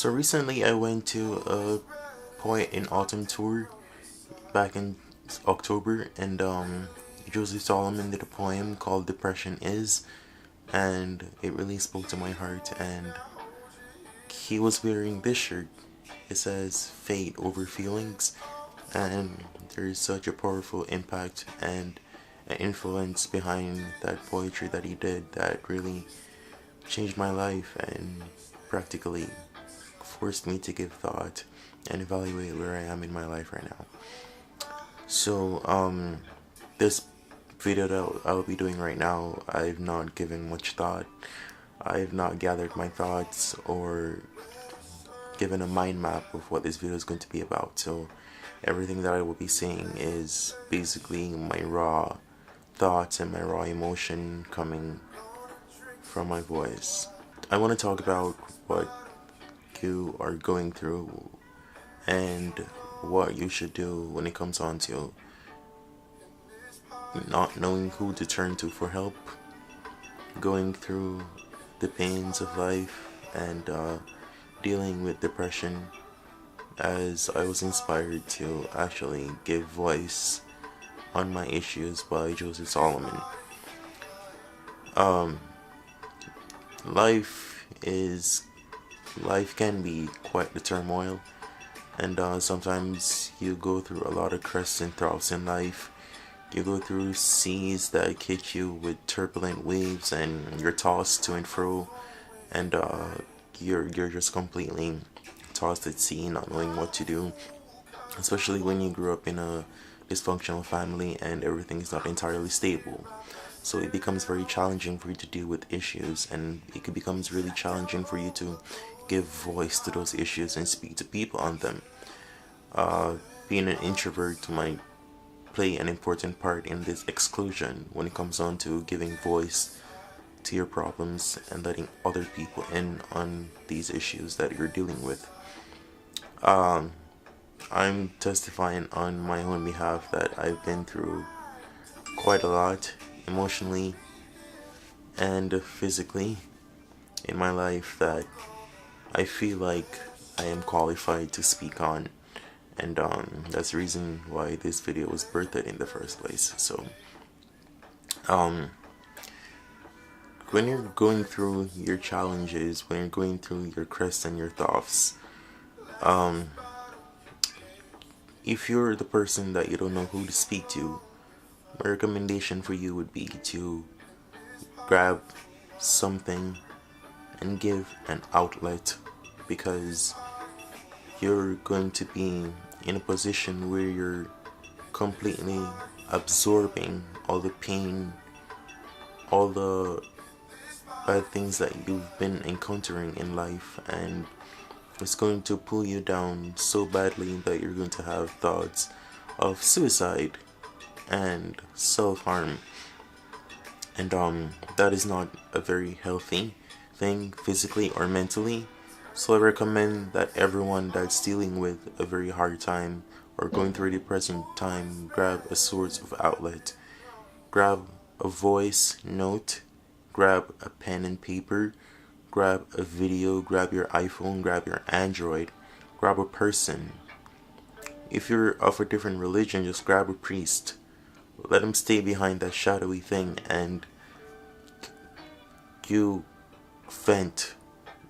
So recently I went to a Point in Autumn tour back in October, and Joseph Solomon did a poem called Depression Is, and it really spoke to my heart. And he was wearing this shirt. It says fate over feelings, and there is such a powerful impact and an influence behind that poetry that he did that really changed my life and practically forced me to give thought and evaluate where I am in my life right now. So, this video that I'll be doing right now, I've not given much thought. I've not gathered my thoughts or given a mind map of what this video is going to be about. So, everything that I will be saying is basically my raw thoughts and my raw emotion coming from my voice. I want to talk about what you are going through and what you should do when it comes on to not knowing who to turn to for help, going through the pains of life, and dealing with depression, as I was inspired to actually give voice on my issues by Joseph Solomon. Life can be quite the turmoil, and sometimes you go through a lot of crests and troughs in life. You go through seas that hit you with turbulent waves, and you're tossed to and fro, and you're just completely tossed at sea, not knowing what to do. Especially when you grew up in a dysfunctional family and everything is not entirely stable. So it becomes very challenging for you to deal with issues, and it becomes really challenging for you to give voice to those issues and speak to people on them. Being an introvert might play an important part in this exclusion when it comes on to giving voice to your problems and letting other people in on these issues that you're dealing with. I'm testifying on my own behalf that I've been through quite a lot emotionally and physically in my life that I feel like I am qualified to speak on, and that's the reason why this video was birthed in the first place. So when you're going through your challenges, when you're going through your crests and your troughs, if you're the person that you don't know who to speak to, my recommendation for you would be to grab something and give an outlet, because you're going to be in a position where you're completely absorbing all the pain, all the bad things that you've been encountering in life, and it's going to pull you down so badly that you're going to have thoughts of suicide and self-harm, and that is not a very healthy thing physically or mentally. So I recommend that everyone that's dealing with a very hard time or going through a depressing time grab a source of outlet. Grab a voice note, grab a pen and paper, grab a video, grab your iPhone, grab your Android, grab a person. If you're of a different religion, just grab a priest. Let him stay behind that shadowy thing, and you vent.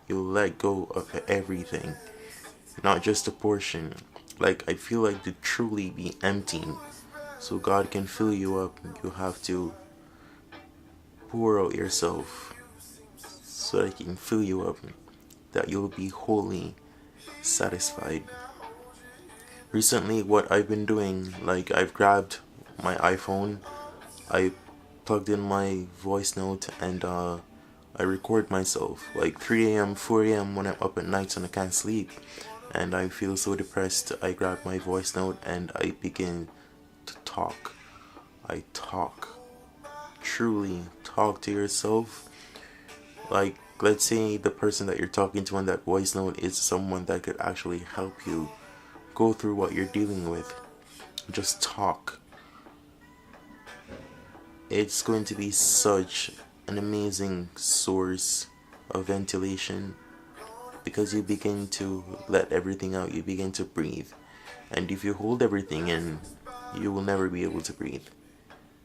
You let go of everything, not just a portion. Like, I feel like to truly be empty, so God can fill you up, you have to pour out yourself so that He can fill you up, that you'll be wholly satisfied. Recently, what I've been doing, like, I've grabbed my iPhone, I plugged in my voice note, and I record myself like 3 a.m., 4 a.m. when I'm up at night and I can't sleep and I feel so depressed. I grab my voice note and I begin to talk. I talk. Truly talk to yourself. Like, let's say the person that you're talking to on that voice note is someone that could actually help you go through what you're dealing with. Just talk. It's going to be such an amazing source of ventilation because you begin to let everything out, you begin to breathe. And if you hold everything in, you will never be able to breathe.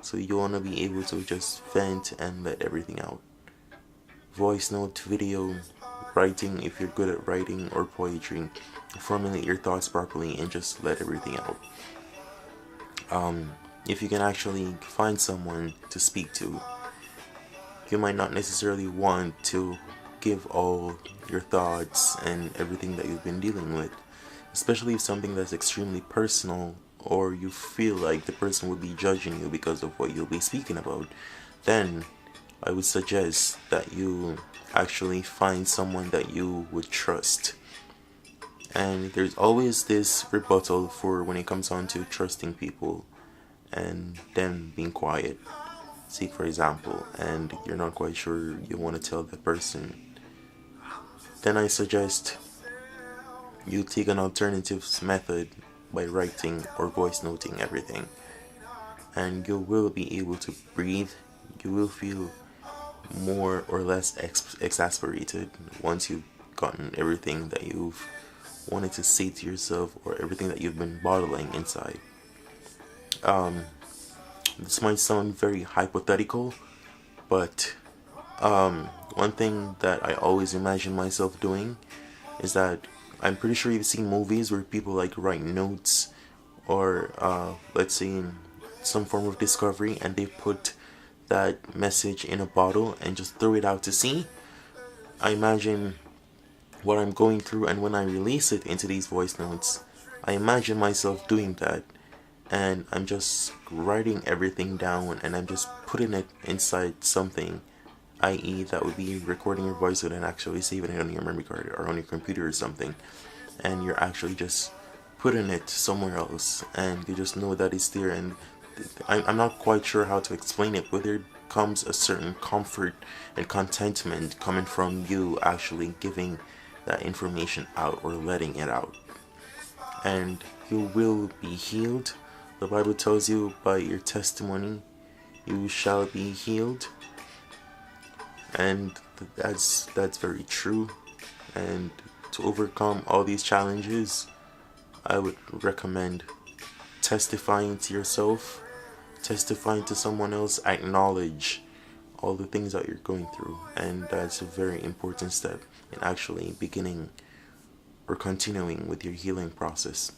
So you want to be able to just vent and let everything out. Voice note, video, writing, if you're good at writing, or poetry, formulate your thoughts properly and just let everything out. If you can actually find someone to speak to, you might not necessarily want to give all your thoughts and everything that you've been dealing with, especially if something that's extremely personal, or you feel like the person would be judging you because of what you'll be speaking about. Then I would suggest that you actually find someone that you would trust. And there's always this rebuttal for when it comes on to trusting people and them being quiet. See, for example, and you're not quite sure you want to tell the person, then I suggest you take an alternative method by writing or voice noting everything. And you will be able to breathe. You will feel more or less exasperated once you've gotten everything that you've wanted to say to yourself, or everything that you've been bottling inside. This might sound very hypothetical, but one thing that I always imagine myself doing is that I'm pretty sure you've seen movies where people like write notes, or let's say some form of discovery, and they put that message in a bottle and just throw it out to sea. I imagine what I'm going through, and when I release it into these voice notes, I imagine myself doing that, and I'm just writing everything down, and I'm just putting it inside something, i.e. that would be recording your voice and actually saving it on your memory card or on your computer or something, and you're actually just putting it somewhere else, and you just know that it's there. And I'm not quite sure how to explain it, but there comes a certain comfort and contentment coming from you actually giving that information out or letting it out, and you will be healed. The Bible tells you, by your testimony you shall be healed, and that's very true. And to overcome all these challenges, I would recommend testifying to yourself, testifying to someone else, acknowledge all the things that you're going through, and that's a very important step in actually beginning or continuing with your healing process.